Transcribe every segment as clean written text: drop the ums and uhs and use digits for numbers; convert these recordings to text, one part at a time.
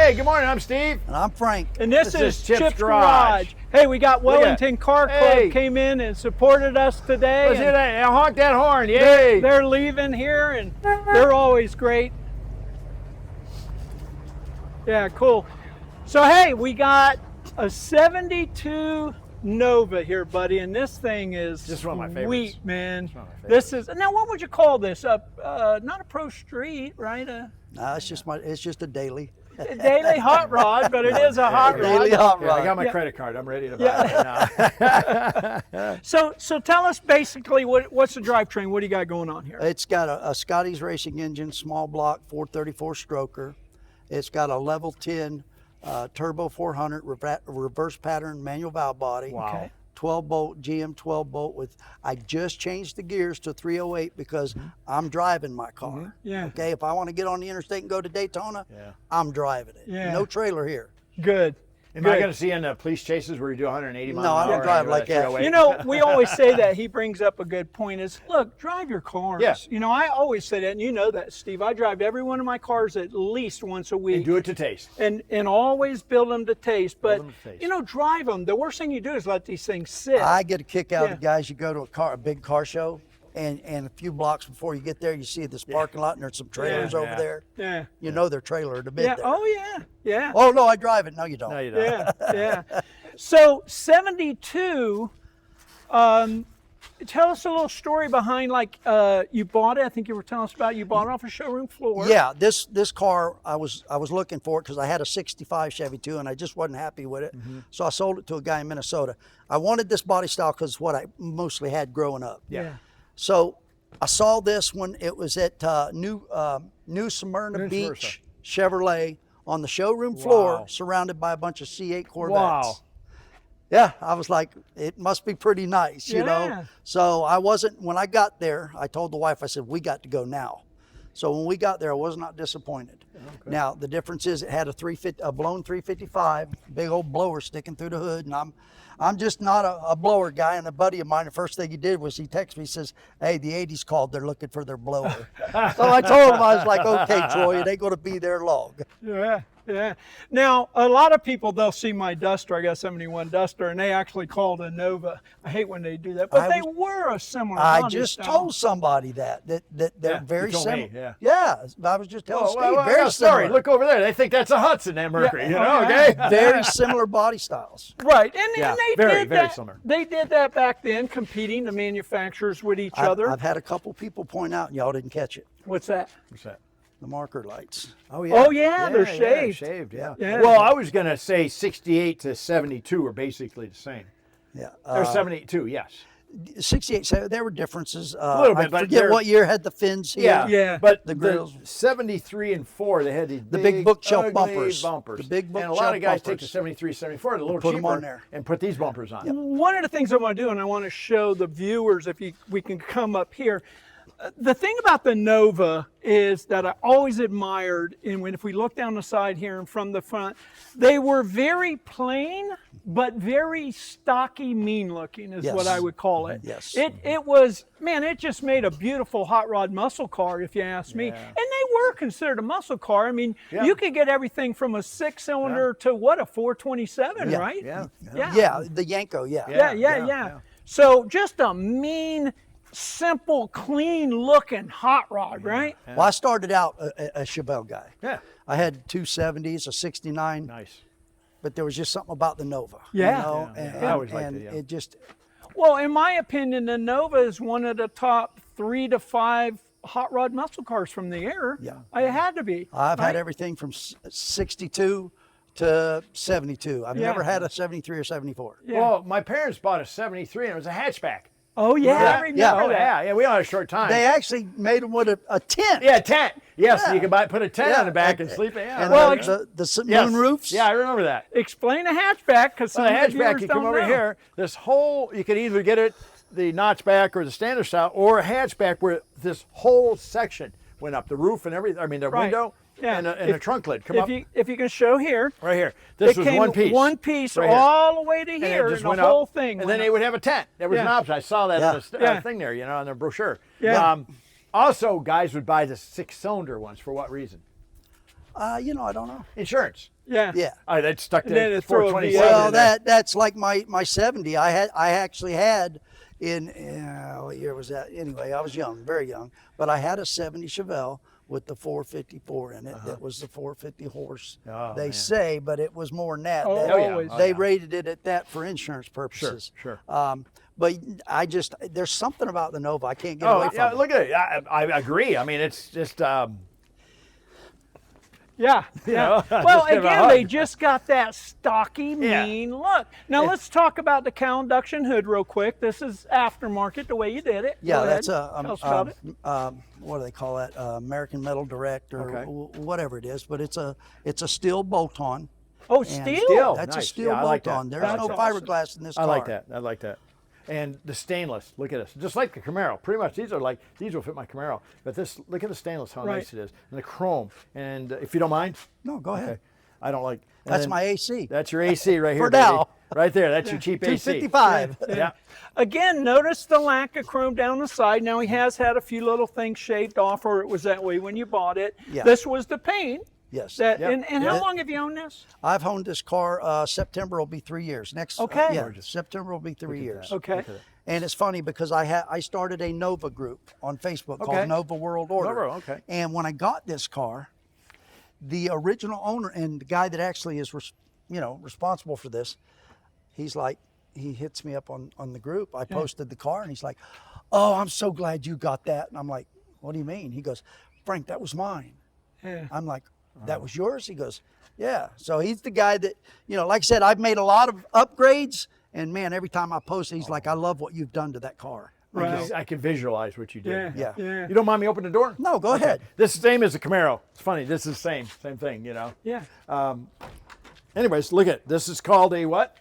Hey, good morning. I'm Steve. And I'm Frank. And this is Chip's Garage. Hey, we got Wellington Car Club came in and supported us today. Let's hear that. Honk that horn. Yay. They're leaving here, and they're always great. Yeah, cool. So, hey, we got a 72 Nova here, buddy, and this thing is Just one of my favorites. sweet, man. Just one of my favorites. This is, now what would you call this? Not a pro street, right? No, it's just a daily. A daily hot rod, but it is a hot rod. Daily hot Yeah, rod. I got my credit card. I'm ready to buy it now. So tell us basically what's the drivetrain? What do you got going on here? It's got a Scotty's Racing engine, small block, 434 stroker. It's got a level 10 turbo 400 reverse pattern manual valve body. Wow. Okay. 12 bolt GM 12 bolt with. I just changed the gears to 308 because I'm driving my car. Yeah. Okay, if I want to get on the interstate and go to Daytona, Yeah. I'm driving it. Yeah. No trailer here. Good. Am I going to see in the police chases where you do 180 miles No, an I hour? don't drive and like that. 308? You know, we always say that. He brings up a good point is, look, drive your cars. Yeah. You know, I always say that, and you know that, Steve. I drive every one of my cars at least once a week. And do it to taste. And always build them to taste. But, them to taste. you know, drive them. The worst thing you do is let these things sit. I get a kick out Yeah. of guys. You go to a big car show, and a few blocks before you get there, you see this parking lot, and there's some trailers Yeah. over Yeah. there. Yeah. You know their trailer in the mid Yeah. there. Oh, yeah. Yeah. Oh, no, I drive it. No, you don't. No, you don't. Yeah. Yeah. So 72, tell us a little story behind, like, you bought it. I think you were telling us about you bought it off a showroom floor. Yeah, this car, I was looking for it because I had a 65 Chevy too, and I just wasn't happy with it. So I sold it to a guy in Minnesota. I wanted this body style because it's what I mostly had growing up. Yeah. So I saw this when it was at New Smyrna New Beach Chevrolet on the showroom floor, Wow. surrounded by a bunch of C8 Corvettes. Wow. Yeah, I was like, it must be pretty nice, you Yeah. know? So when I got there, I told the wife, I said, we got to go now. So when we got there, I was not disappointed. Okay. Now, the difference is it had a blown 355, big old blower sticking through the hood, and I'm just not a blower guy. And a buddy of mine, the first thing he did was he texted me, he says, hey, the 80s called, they're looking for their blower. So I told him, I was like, okay, Troy, it ain't gonna be there long. Yeah. Yeah. Now, a lot of people, they'll see my Duster, I got a 71 Duster, and they actually call it a Nova. I hate when they do that, but they were a similar I body just style. told somebody that they're Yeah, very you told me, similar. yeah. I was just telling Oh, Steve, well, I very got a story. similar. Look over there. They think that's a Hudson, that Mercury. Yeah. You know, Oh, yeah. okay? Very similar body styles. Right, Yeah, and they very, did very that. similar. They did that back then, competing, the manufacturers with each other. I've had a couple people point out, and y'all didn't catch it. What's that? What's that? The marker lights. Oh, Oh, yeah, they're shaved. Shaved, yeah. Yeah. Well, I was going to say 68 to 72 are basically the same. Yeah. Or 72, yes. 68, so there were differences. A little bit, I but forget they're- what year had the fins here. Yeah, Yeah. But The the grills. 73 and 4, they had these The big bookshelf ugly bumpers. The big And a lot bookshelf of guys take the bumpers. 73, 74, a little Put 'em cheaper, on there. and put these bumpers on. One of the things I want to do, and I want to show the viewers, if we can come up here. The thing about the Nova is that I always admired, and if we look down the side here and from the front, they were very plain, but very stocky, mean looking is what Yes. I would call it. Yes. It was, man, it just made a beautiful hot rod muscle car, if you ask me. Yeah. And they were considered a muscle car. I mean, Yeah. you could get everything from a 6-cylinder to what, a 427, Yeah. right? Yeah. Yeah, the Yanko, yeah. Yeah. So just a mean, simple, clean looking hot rod, right? Well, I started out a Chevelle guy. Yeah. I had two 70s, a 69, Nice. but there was just something about the Nova. Yeah. You know? Yeah. And, I always liked and it, yeah. it just, Well, in my opinion, the Nova is one of the top 3 to 5 hot rod muscle cars from the era. Yeah. It had to be. I've right? had everything from 62 to 72. I've Yeah. never had a 73 or 74. Yeah. Well, my parents bought a 73, and it was a hatchback. Oh, yeah, Yeah, I remember yeah. Oh, that. yeah. We only had a short time. They actually made them with a tent. Yeah, tent. Yes, Yeah. you can put a tent Yeah. on the back and sleep. Yeah. And Well, the Yes. moon roofs. Yeah, I remember that. Explain a hatchback, because some Well, the of the hatchback, viewers you don't come over know. here, this whole, you can either get it the notchback or the standard style, or a hatchback where this whole section went up, the roof and everything. I mean, the Right. window Yeah. and a trunk lid. Come up If you can show here, right here. This it was came one piece. one piece right here. all the way to And it here, just and went the whole up, thing. and went then they up. would have a tent. There was an Yeah. option. I saw that Yeah. on the Yeah. thing there, on the brochure. Yeah. Also, guys would buy the 6-cylinder ones. For what reason? You know, I don't know. Insurance. Yeah. Yeah. All right, that's stuck to And then it throw a 427. VA. Well, in there. that's like my 70. I actually had in what year was that? Anyway, I was young, very young, but I had a 70 Chevelle with the 454 in it. That was the 450 horse. Oh, they man. say, but it was more than that. Oh, They- yeah. always. Oh, They yeah. rated it at that for insurance purposes. Sure. But there's something about the Nova I can't get Oh, away yeah, from. look at it. I agree. I mean, it's just, Yeah. know, Well, just give a again, hug. they just got that stocky, Yeah. mean look. Now let's talk about the cowl induction hood real quick. This is aftermarket, the way you did it. Yeah, Go that's ahead. Tell us about it. what do they call that? American Metal Direct or Okay. whatever it is. But it's a steel bolt-on. Oh, And steel. Steel. That's a Nice. steel Yeah, I like that. bolt-on. There's That's no awesome. fiberglass in this I car. like that. I like that. And the stainless, look at this. Just like the Camaro. Pretty much these will fit my Camaro. But this, look at the stainless, how Right. nice it is. And the chrome. And if you don't mind. No, go ahead. Okay. I don't like. and That's then my AC. That's your AC right here, For baby. now. Right there. That's your cheap AC. 255. Yeah. Again, notice the lack of chrome down the side. Now he has had a few little things shaved off, or it was that way when you bought it. Yeah. This was the paint. Yes. That Yep. and how Yep. long have you owned this? I've owned this car. September will be 3 years. Next. Okay. Yeah. Gorgeous. September will be 3 years. Okay. Look at it. And it's funny because I started a Nova group on Facebook Okay. called Nova World Order. Nova, okay. And when I got this car, the original owner and the guy that actually is responsible for this, he's like, he hits me up on the group. I posted the car and he's like, "Oh, I'm so glad you got that." And I'm like, "What do you mean?" He goes, "Frank, that was mine." Yeah. I'm like, "That was yours?" He goes, "Yeah." So he's the guy that, like I said, I've made a lot of upgrades, and man, every time I post it, he's like, "I love what you've done to that car." Right. I can visualize what you did. Yeah. Yeah. Yeah. You don't mind me opening the door? No, go ahead. This is the same as the Camaro. It's funny. This is the same thing, Yeah. Anyways, look at this. Is called a what?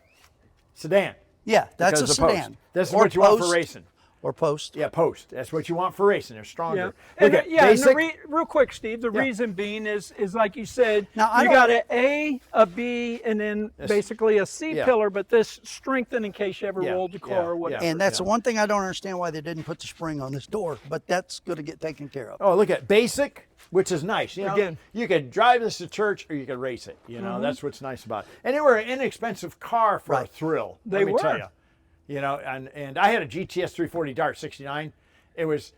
Sedan. Yeah, that's Because a of the sedan. post. This is Or what you want for post, racing. Or post. Yeah, post. That's what you want for racing. They're Yeah. stronger. And Look at and the basic. real quick, Steve, the reason being is like you said, Now, I you don't- got an A, a B, and then basically a C Yeah. pillar, but this strengthened in case you ever Yeah, rolled the car yeah, or whatever. yeah. And that's the one thing I don't understand why they didn't put the spring on this door, but that's going to get taken care of. Oh, look at basic, which is nice. You know, Again. you could drive this to church or you could race it. That's what's nice about it. And they were an inexpensive car for a Right. thrill. They let me were. tell you. And I had a GTS 340 Dart 69. It was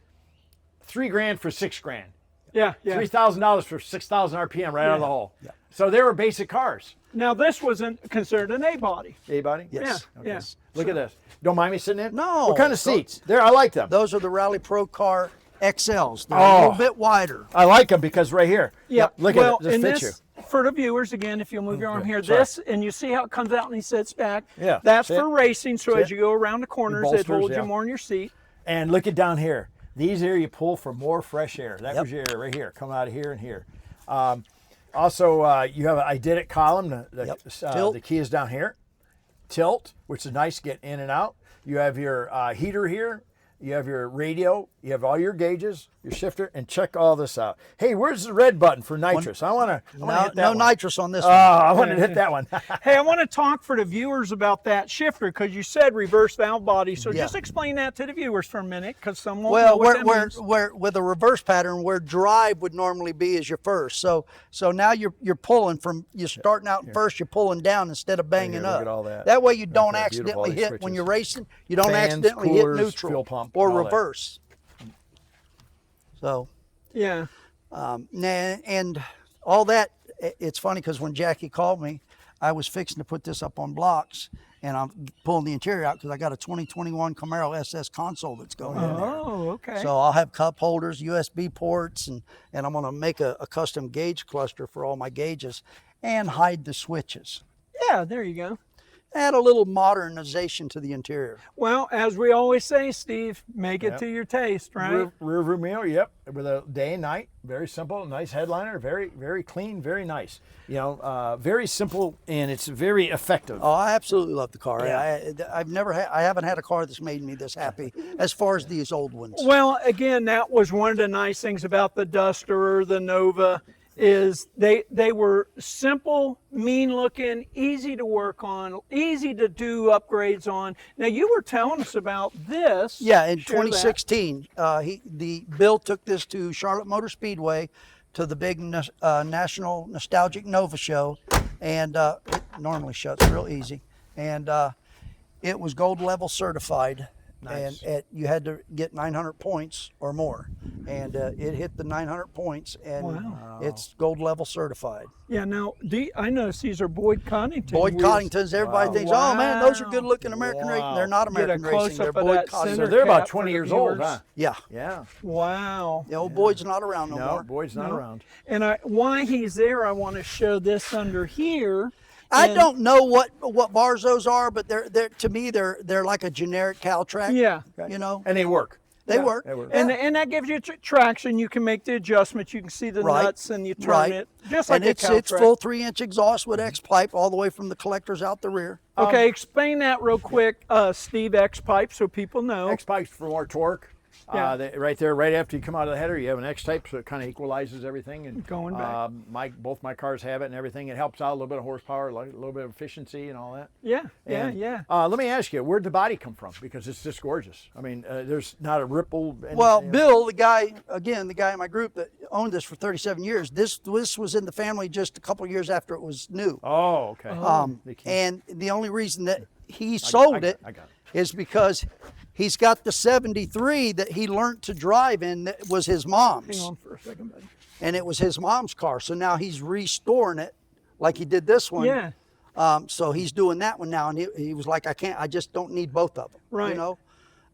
$3,000 for $6,000. Yeah, yeah. $3,000 for 6,000 RPM right out of the hole. Yeah. So they were basic cars. Now this wasn't considered an A body. Hey, buddy? Yes. Yeah, yeah. Look at this. Don't mind me sitting in? No. What kind of seats? There, I like them. Those are the Rally Pro Car XLs. They're a Oh. little bit wider. I like them because right here. Yeah. Look well, at it. This and fits this, you. for the viewers, again, if you'll move your arm here, Sorry. this, and you see how it comes out and he sits back. Yeah, That's see for it? racing, so See as it? you go around the corners, it bolsters, holds yeah. you more in your seat. And look at down here. These here you pull for more fresh air. That Yep. was your air right here. Come out of here and here. Also, you have an I did it column. Yep. Tilt. The key is down here. Tilt, which is nice to get in and out. You have your heater here. You have your radio. You have all your gauges, your shifter, and check all this out. Hey, where's the red button for nitrous? I want to hit No, that no one. nitrous on this Oh, one. I want to hit that one. Hey, I want to talk for the viewers about that shifter because you said reverse valve body. So Yeah. just explain that to the viewers for a minute because some won't know Well, what that means. where with a reverse pattern, where drive would normally be is your first. So now you're pulling from you're starting out first, you're pulling down instead of banging look up. at all that. way you don't Okay, beautiful, accidentally all these hit when switches. you're racing. You don't Fans, accidentally coolers, hit neutral fuel pump, or all that. reverse. So. Yeah. And all that, it's funny because when Jackie called me, I was fixing to put this up on blocks and I'm pulling the interior out because I got a 2021 Camaro SS console that's going in there. Oh, okay. So I'll have cup holders, USB ports, and I'm going to make a custom gauge cluster for all my gauges and hide the switches. yeah, there you go. Add a little modernization to the interior. Well, as we always say, Steve, make it Yep. to your taste, right? Rear view mirror, yep, with a day and night. Very simple, nice headliner, very, very clean, very nice. Very simple, and it's very effective. Oh, I absolutely love the car. Yeah. I haven't had a car that's made me this happy as far as these old ones. Well, again, that was one of the nice things about the Duster or the Nova is they were simple, mean looking, easy to work on, easy to do upgrades on. Now you were telling us about this. Yeah, in Share that. 2016, Bill took this to Charlotte Motor Speedway to the big National Nostalgic Nova show, and it normally shuts real easy. And it was gold level certified. Nice. And you had to get 900 points or more, and it hit the 900 points, and Wow. it's gold level certified. Yeah, now, I notice these are Boyd Coddington Boyd wheels. Coddingtons, everybody thinks, oh man, those are good looking American racing. Wow. They're not Get a American racing, close-up they're of Boyd that Coddington. So center they're about cap for 20 the years old, viewers. huh? Yeah, Yeah. Wow. the old Boyd's not around no No, more. Boyd's not around. And why he's there, I want to show this under here. I And- don't know what bars those are, but they're to me they're like a generic cow track. Yeah. You know, And they work. they work. they work. And that gives you traction. You can make the adjustments. You can see the Right. nuts, and you turn Right. it just like And a it's cow track. full 3-inch exhaust with X pipe all the way from the collectors out the rear. Okay, explain that real quick, Steve. X pipe, so people know. X pipes for more torque. Yeah. Right there, right after you come out of the header, you have an X type, so it kind of equalizes everything. And Going back. both my cars have it and everything. It helps out a little bit of horsepower, a little bit of efficiency, and all that. Yeah, And, yeah. Let me ask you, where'd the body come from? Because it's just gorgeous. I mean, there's not a ripple. Well, Bill, the guy in my group that owned this for 37 years, this was in the family just a couple of years after it was new. Oh, okay. And the only reason that he sold it I got is because he's got the 73 that he learned to drive in that was his mom's. Hang on for a second, buddy. And it was his mom's car. So now he's restoring it like he did this one. Yeah. So he's doing that one now. And he was like, I just don't need both of them. Right. You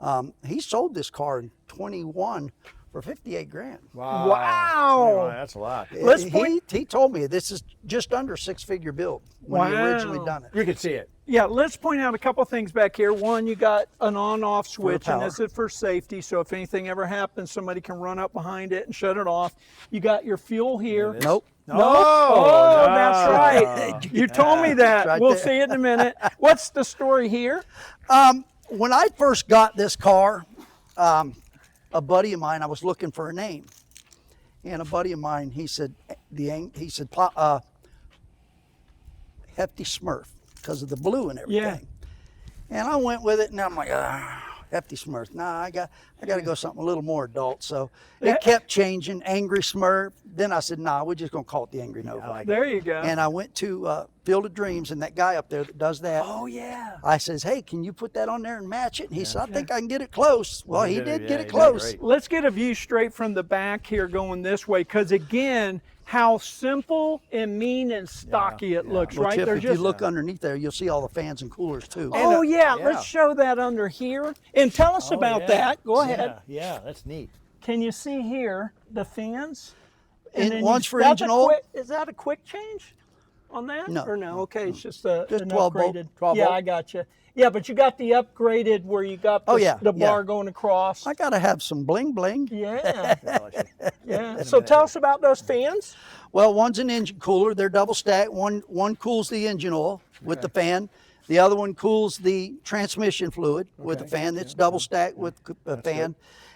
know, he sold this car in 21 for 58 grand. Wow. Wow. That's a lot. Let's point- He told me this is just under 6-figure build when he originally Wow. done it. You can see it. Yeah, let's point out a couple things back here. One, you got an on-off switch, and power. this is for safety. So if anything ever happens, somebody can run up behind it and shut it off. You got your fuel here. Nope. No. Oh, that's no. right. You told me that. Right We'll there. see it in a minute. What's the story here? When I first got this car, a buddy of mine, I was looking for a name, and a buddy of mine, he said, Hefty Smurf, because of the blue and everything. Yeah. And I went with it, and I'm like, Hefty Smurf. Nah, I got to go something a little more adult. So it kept changing. Angry Smurf. Then I said, nah, we're just gonna call it the Angry Nova. There you go. And I went to Field of Dreams, and that guy up there that does that. Oh, yeah. I says, hey, can you put that on there and match it? And he said, I think I can get it close. Well, he did get it close. great. Let's get a view straight from the back here going this way, because again, how simple and mean and stocky it looks, Well, right? Chip, They're if you look underneath there, you'll see all the fans and coolers too. Oh yeah, yeah. let's show that under here and tell us about that. Go ahead. Yeah, that's neat. Can you see here the fans? One's for engine oil. Is that a quick change on that? No. Or no? Okay, it's just an 12 volt, upgraded. 12 yeah, volt. I got you. Yeah, but you got the upgraded where you got the, Oh, yeah, the bar yeah. going across. I gotta have some bling bling. Yeah, yeah. So tell us about those fans. Well, one's an engine cooler. They're double stacked. One cools the engine oil with the fan. The other one cools the transmission fluid with the fan. It's double stacked with a fan.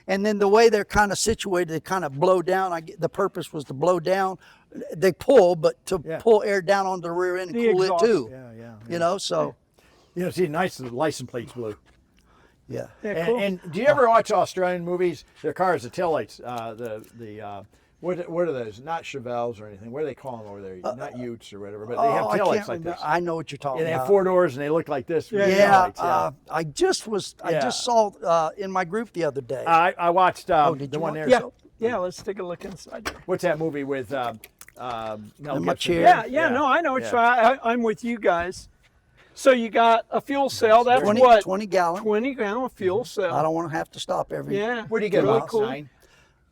And then the way they're kind of situated, they kind of blow down. The purpose was to blow down. They pull, but to pull air down onto the rear end and The cool exhaust. it too. Yeah. You know, so See, nice the license plates blue. yeah. Yeah, cool. And do you ever watch Australian movies? Their cars, the taillights, what are those? Not Chevelles or anything. What do they call them over there? Not Utes or whatever, but they have I taillights can't like remember. this. I know what you're talking Yeah, they have about. 4 doors and they look like this. with the Yeah, taillights, I just saw in my group the other day. I watched did the you one watch- there. Yeah, let's take a look inside there. What's that movie with Mel my Gibson? chair. Yeah, no, I know what Yeah. I'm with you guys. So you got a fuel cell. That's 20, what 20 gallon. 20 gallon fuel cell. I don't want to have to stop every. Yeah. Where do you get really about cool. 9?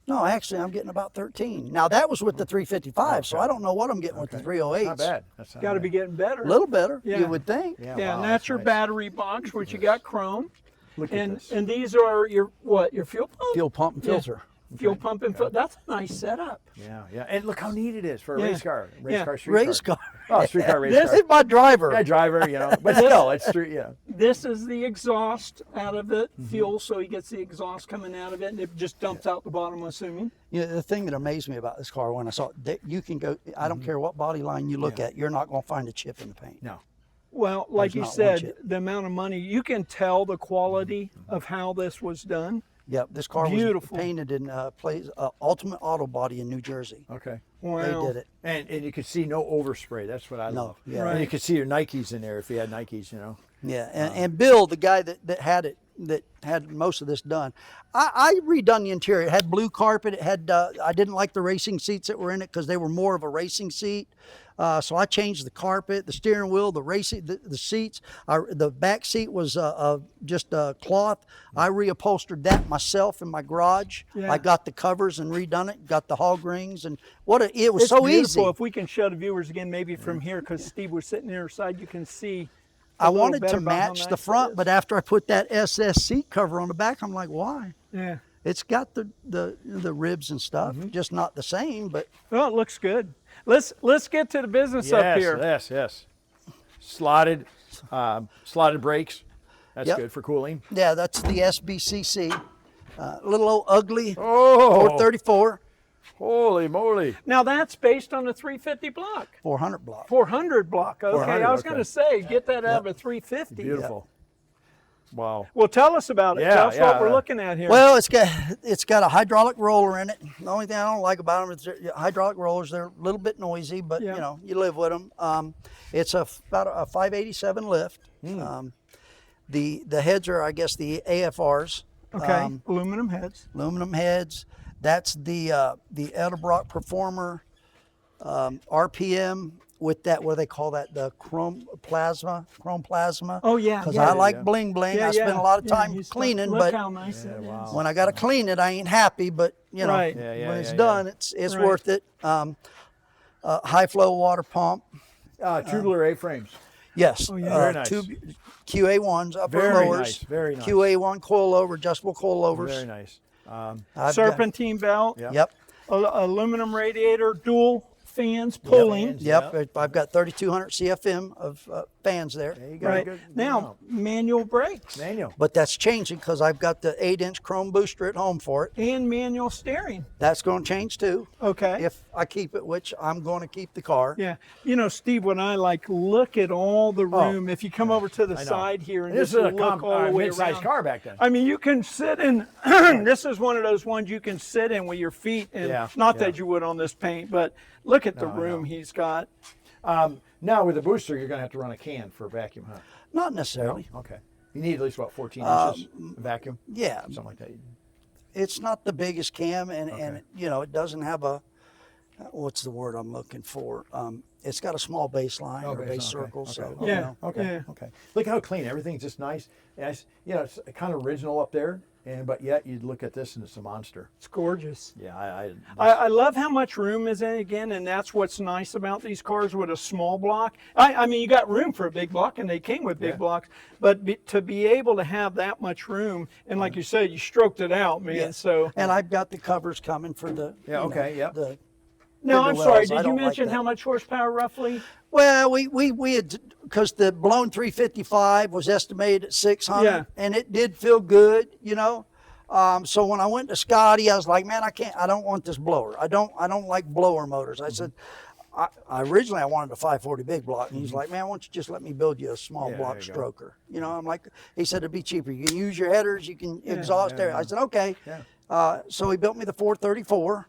No, actually, I'm getting about 13. Now that was with the 355, so I don't know what I'm getting with the 308s. Not bad. That's not Got to bad. be getting better. A little better, Yeah. you would think. Yeah, Yeah, wow, and that's your nice. battery box, which you got chrome. Look at And this. and these are your your fuel pump? Fuel pump and Yeah. filter. Fuel pump and that's a nice setup. Yeah. And look how neat it is for a Yeah. race car. Yeah. Race car. Oh, street car, race This car. It's my driver. Yeah, driver, but still, it's street, yeah. This is the exhaust out of it, Mm-hmm. fuel, so he gets the exhaust coming out of it, and it just dumps out the bottom, I'm assuming. You know, the thing that amazed me about this car when I saw it, that you can go, I don't care what body line you look at, you're not going to find a chip in the paint. No. Well, like There's you not one said, chip. the amount of money, you can tell the quality of how this was done. Yep, this car Beautiful. was painted in Ultimate Auto Body in New Jersey. Okay. Wow. They did it. And you could see no overspray. That's what I love. yeah. Right. And you could see your Nikes in there if you had Nikes, you know. Yeah, and Bill, the guy that had it, that had most of this done, I redone the interior. It had blue carpet. It had I didn't like the racing seats that were in it because they were more of a racing seat. So I changed the carpet, the steering wheel, the seats. The back seat was just cloth. I reupholstered that myself in my garage. Yeah. I got the covers and redone it. Got the hog rings and it was It's so beautiful. easy. If we can show the viewers again, maybe from here, because Steve was sitting near side, you can see. I wanted to match the front, but after I put that SS seat cover on the back, I'm like, why? Yeah. It's got the ribs and stuff, just not the same, but Well, it looks good. Let's get to the business up here. Yes. Slotted brakes. That's Yep. good for cooling. yeah, that's the SBCC. A little old ugly Oh, 434, holy moly. Now that's based on the 350 block. 400 block. 400 block. Okay, 400, I was okay. going to say get that out of a 350. Beautiful. Wow. Well, tell us about it. Yeah, Tell us what yeah. we're looking at here. Well, it's got a hydraulic roller in it. The only thing I don't like about them is hydraulic rollers. They're a little bit noisy, but Yeah. you know, you live with them. It's about a 587 lift. The heads are, I guess, the AFRs. okay, aluminum heads. Aluminum heads. That's the Edelbrock Performer RPM with that, what do they call that, the chrome plasma. Oh yeah, Because yeah. I like yeah. bling bling. Yeah, I spend yeah. a lot of Yeah, time you start- cleaning, look but how nice that is. wow. when I got to clean it, I ain't happy. But you know, Right. Yeah, when it's yeah, done, it's Right. worth it. High flow water pump. Tubular A-frames. Yes. Oh, yeah. Very nice. Two QA1s, upper Very lowers. nice, very nice. QA1 coilover, adjustable coilovers. Very nice. I've got- Serpentine belt. Yeah. Yep. Aluminum radiator, dual fans pulling. fans. Yep. I've got 3,200 CFM of fans there. There you go. Right. Good Now, amount. manual brakes Manual. But that's changing because I've got the 8-inch chrome booster at home for it. and manual steering. That's going to change too. Okay. If I keep it, which I'm going to keep the car. Yeah. You know, Steve, when I look at all the room, if you come over to the I know. side here and This just is a look all the way mid-sized around. car back then. I mean, you can sit in, this is one of those ones you can sit in with your feet, and Yeah, not yeah. that you would on this paint, but look at the I room he's got. Now with the booster, you're going to have to run a can for vacuum, huh? Not necessarily. Okay. You need at least, what, 14 inches vacuum? Yeah. Something like that. It's not the biggest cam, and you know, it doesn't have a, what's the word I'm looking for? It's got a small baseline or baseline, base okay, circle. okay, So okay. you Yeah. know. Okay. Yeah. Okay. Look how clean everything's just nice. And it's, you know, it's kind of original up there, but yet you'd look at this and it's a monster. It's gorgeous. Yeah, I love how much room is in it again, and that's what's nice about these cars with a small block. I mean, you got room for a big block, and they came with big Yeah. blocks, but to be able to have that much room, and like you said, you stroked it out, man. Yeah. So And I've got the covers coming for the. Yeah, you okay, know, yep. The, now I'm bigger sorry. wells. I Did you don't like mention that. how much horsepower roughly? well, we had, because the blown 355 was estimated at 600, Yeah. and it did feel good, you know. So when I went to Scotty, I was like, man, I don't want this blower. I don't like blower motors. I said, I originally I wanted a 540 big block, and he's like, man, why don't you just let me build you a small Yeah, block there you go. stroker? You know, I'm like, he said it'd be cheaper. You can use your headers, you can exhaust there. I said, okay. Yeah. So he built me the 434,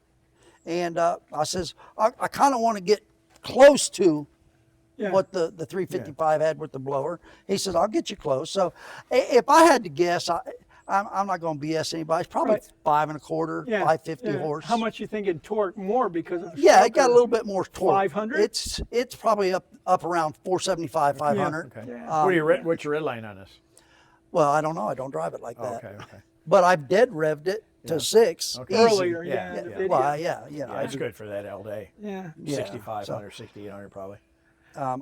and I says, I kind of want to get close to Yeah. what the 355 had with the blower. He says, I'll get you close. So if I had to guess, I'm not going to BS anybody. It's probably Right. 5 1/4, Yeah. 550 yeah. horse. How much you think it torque more because of the Yeah, it got a stroker? little bit more torque. 500? It's probably up around 475, 500. Okay. Yeah. What's your red line on this? Well, I don't know. I don't drive it like Oh, that. okay, okay. But I've dead revved it to 6 Okay. easy. Earlier, Yeah, yeah. yeah. the video. Well, yeah. Yeah, it's good for that all day. Yeah. Yeah, 6,500, 6,800 probably.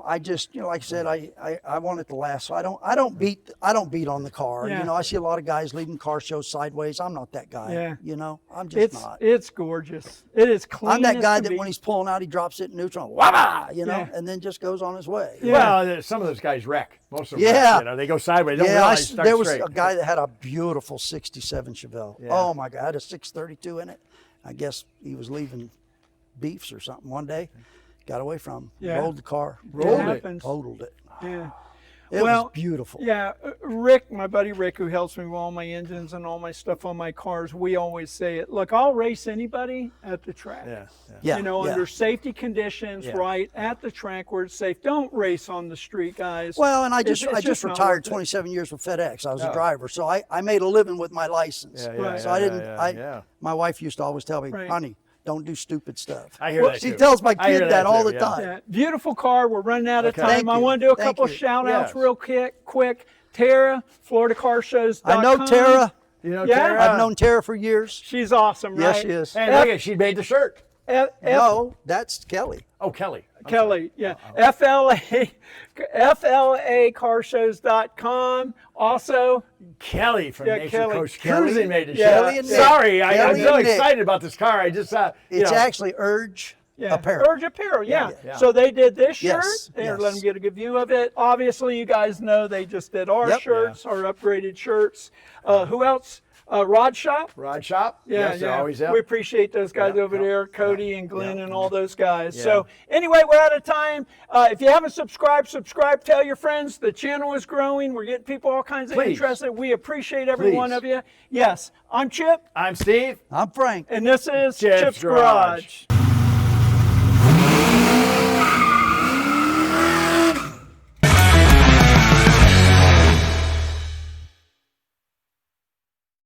I just, you know, like I said, I want it to last. So I don't beat on the car. Yeah. You know, I see a lot of guys leaving car shows sideways. I'm not that guy. Yeah. You know, I'm just not. It's gorgeous. It is clean. I'm that as guy can that be. when he's pulling out, he drops it in neutral, wah, you know, Yeah. and then just goes on his way. Yeah. Well, some of those guys wreck. Most of them Yeah. wreck, you know, they go sideways. They don't Yeah, realize it starts there was straight. a guy that had a beautiful 67 Chevelle. Yeah. Oh my God, had a 632 in it. I guess he was leaving beefs or something one day. Got away from him. Yeah. Rolled the car. Rolled it. happens. Totaled it. Yeah. It was beautiful. Yeah, Rick, my buddy Rick, who helps me with all my engines and all my stuff on my cars, we always say it. Look, I'll race anybody at the track. Yeah, You know, under safety conditions, right at the track where it's safe. Don't race on the street, guys. Well, and I It's just not retired worth it. 27 years with FedEx. I was a driver, so I made a living with my license. So I didn't. My wife used to always tell me, honey, don't do stupid stuff. I hear that She too. tells my I hear kid that all too, the time. Yeah, beautiful car. We're running out of time. Thank I you. want to do a Thank couple you. shout outs Yes. real quick. Tara, FloridaCarShows.com. I know Tara. You know, Yeah. Tara? I've known Tara for years. She's awesome, right? Yes, she is. And look at, she made the shirt. No, that's Kelly. Oh, Kelly. Kelly, yeah. FLACarshows.com. Also, Kelly from Yeah, Nation Kelly. Coast Kelly. Cruising made the Yeah. shirt. Kelly and Nick. Sorry, I'm Kelly so and Nick. excited about this car. I just you It's know. actually Urge yeah, Apparel. Urge Apparel, yeah. Yeah. So they did this shirt. Yes, Here, yes. let them get a good view of it. Obviously, you guys know they just did our Yep. shirts, our upgraded shirts. Who else? Rod Shop. Rod Shop. Yeah, yes, they're always We appreciate those guys over there, Cody yeah, and Glenn yeah, and all those guys. yeah. So anyway, we're out of time. If you haven't subscribed, subscribe. Tell your friends. The channel is growing. We're getting people all kinds of Please. interested. We appreciate every Please. one of you. Yes, I'm Chip, Ah. I'm Steve. I'm Frank. and this is Chip's Chip's Garage. Garage.